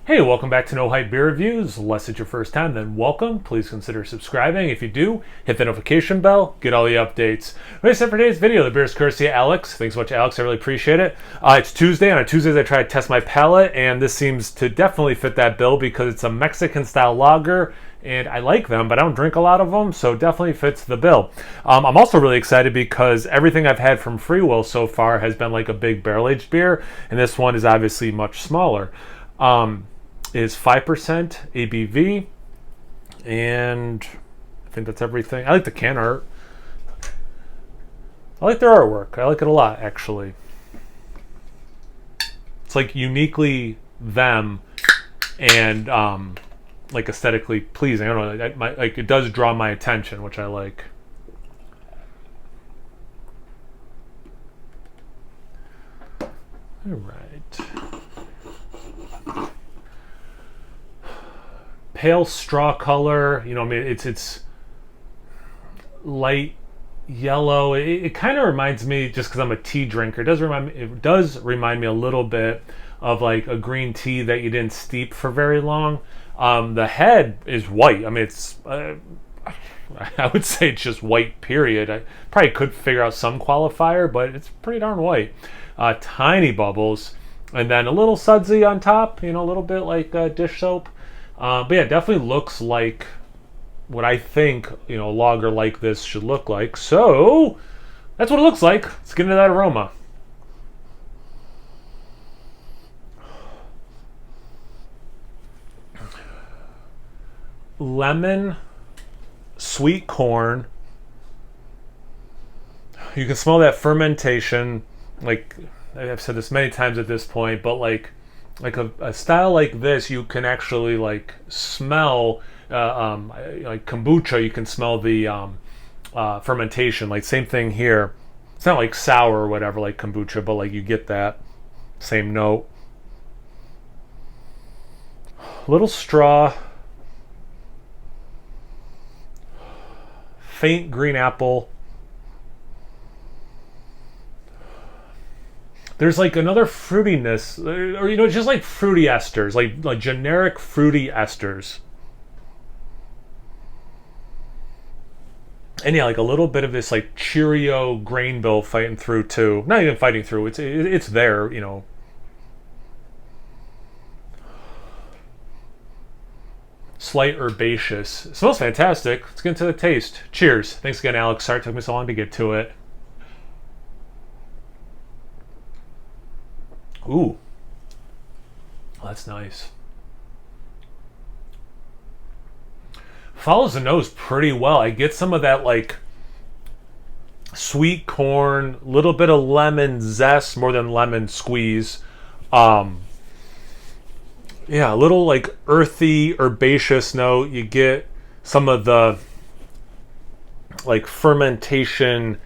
Hey, welcome back to No Hype Beer Reviews. Unless it's your first time, then welcome. Please consider subscribing. If you do, hit the notification bell, get all the updates. What I said for today's video, the beer is courtesy of Alex. Thanks so much, Alex. I really appreciate it. It's Tuesday. On Tuesdays, I try to test my palate, and this seems to definitely fit that bill because it's a Mexican-style lager, and I like them, but I don't drink a lot of them, so definitely fits the bill. I'm also really excited because everything I've had from Free Will so far has been like a big barrel-aged beer, and this one is obviously much smaller. Is 5% ABV, and I think that's everything. I like the can art. I like their artwork. I like it a lot, actually. It's like uniquely them and like aesthetically pleasing. I don't know. Like it does draw my attention, which I like. All right. Pale straw color, I mean, it's light yellow. It kind of reminds me, just because I'm a tea drinker, it does remind me a little bit of like a green tea that you didn't steep for very long. The head is white. I mean, it's I would say it's just white. Period. I probably could figure out some qualifier, but it's pretty darn white. Tiny bubbles, and then a little sudsy on top. A little bit like dish soap. But yeah, it definitely looks like what I think, a lager like this should look like. So, that's what it looks like. Let's get into that aroma. Lemon, sweet corn. You can smell that fermentation. Like, I've said this many times at this point, but like a style like this, you can actually like smell like kombucha. You can smell the fermentation. Like same thing here. It's not like sour or whatever like kombucha, but like you get that same note. Little straw, faint green apple. There's like another fruitiness, or just like fruity esters, like generic fruity esters. And yeah, like a little bit of this like Cheerio grain bill fighting through too. Not even fighting through. It's there. Slight herbaceous. It smells fantastic. Let's get into the taste. Cheers. Thanks again, Alex. Sorry it took me so long to get to it. Ooh. Oh, that's nice. Follows the nose pretty well. I get some of that like sweet corn, little bit of lemon zest more than lemon squeeze. Yeah, a little like earthy, herbaceous note. You get some of the like fermentation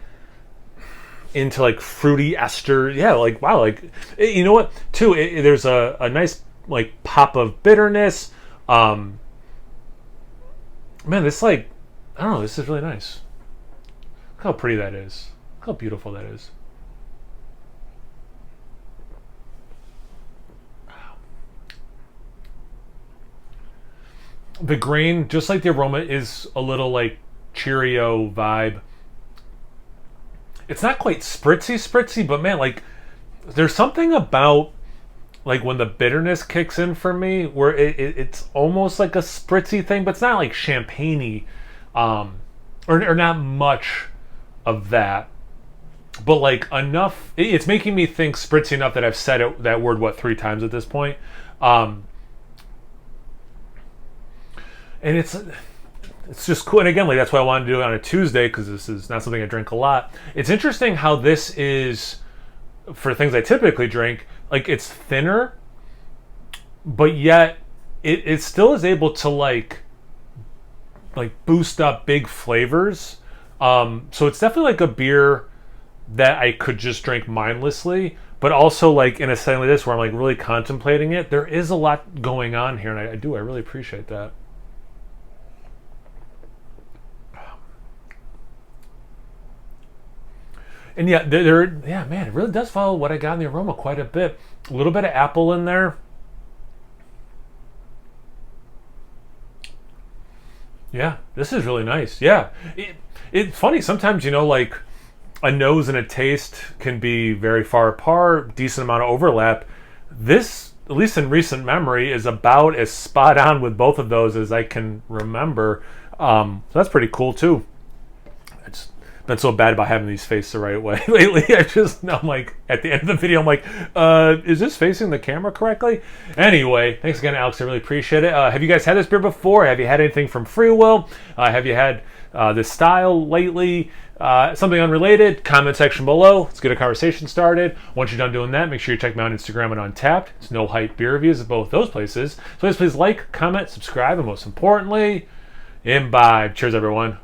into like fruity ester. Yeah, like wow, like you know what? Too, there's a nice like pop of bitterness. Man, this like I don't know. This is really nice. Look how pretty that is. Look how beautiful that is. The grain, just like the aroma, is a little like Cheerio vibe. It's not quite spritzy, but man, like there's something about like when the bitterness kicks in for me where it's almost like a spritzy thing, but it's not like champagne-y, or not much of that, but like enough. It's making me think spritzy enough that I've said that word 3 times at this point, and it's just cool. And again, like that's why I wanted to do it on a Tuesday because this is not something I drink a lot. It's interesting how this is for things I typically drink. Like it's thinner, but yet it still is able to like boost up big flavors. So it's definitely like a beer that I could just drink mindlessly, but also like in a setting like this where I'm like really contemplating it. There is a lot going on here, and I really appreciate that. And yeah, yeah, man, it really does follow what I got in the aroma quite a bit. A little bit of apple in there. Yeah, this is really nice. Yeah. It's funny. Sometimes, like a nose and a taste can be very far apart, decent amount of overlap. This, at least in recent memory, is about as spot on with both of those as I can remember. So that's pretty cool too. It's been so bad about having these faced the right way lately. I'm like, at the end of the video, I'm like, is this facing the camera correctly? Anyway, thanks again, Alex. I really appreciate it. Have you guys had this beer before? Have you had anything from Free Will? Have you had this style lately? Something unrelated? Comment section below. Let's get a conversation started. Once you're done doing that, make sure you check me out on Instagram and on Tapped. It's No Hype Beer Reviews at both those places. So please like, comment, subscribe, and most importantly, imbibe. Cheers, everyone.